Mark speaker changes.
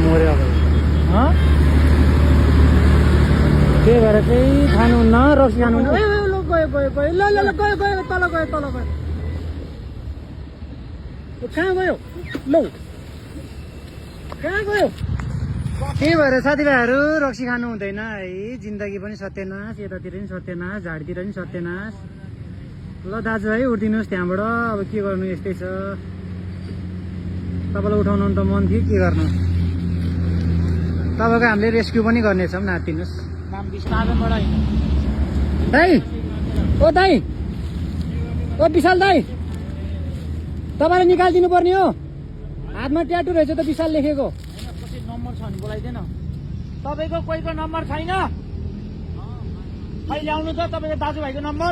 Speaker 1: मर्यो अब त्यही भएर चाहिँ खानुहुन्न रक्सी खानुहुन्न
Speaker 2: गयो गयो ल ल ल गयो गयो तल गयो तल गयो कहाँ गयो लौ कहाँ गयो
Speaker 1: त्यही भएर साथीभाइहरू रक्सी खानु हुँदैन है जिन्दगी पनि सत्यनाश यतातिर पनि सत्यनाश झाडीतिर पनि सत्यनाश ल दाजुभाइ उठिदिनुहोस् त्यहाँबाट अब के गर्नु यस्तै छ तपाईँलाई उठाउनु त मन थियो के गर्नु तपाईँको हामीले रेस्क्यु पनि गर्नेछौँ नातिनुहोस्
Speaker 2: नाम बिस्तारबाट
Speaker 1: दाइ ओ विशाल दाइ तपाईँले निकालिदिनु पर्ने हो हातमा ट्याटु रहेछ त विशाल लेखेको
Speaker 2: कसै नम्बर छ भने बोलाइदिएन तपाईँको कोहीको नम्बर छैन खै ल्याउनु त तपाईँको दाजुभाइको नम्बर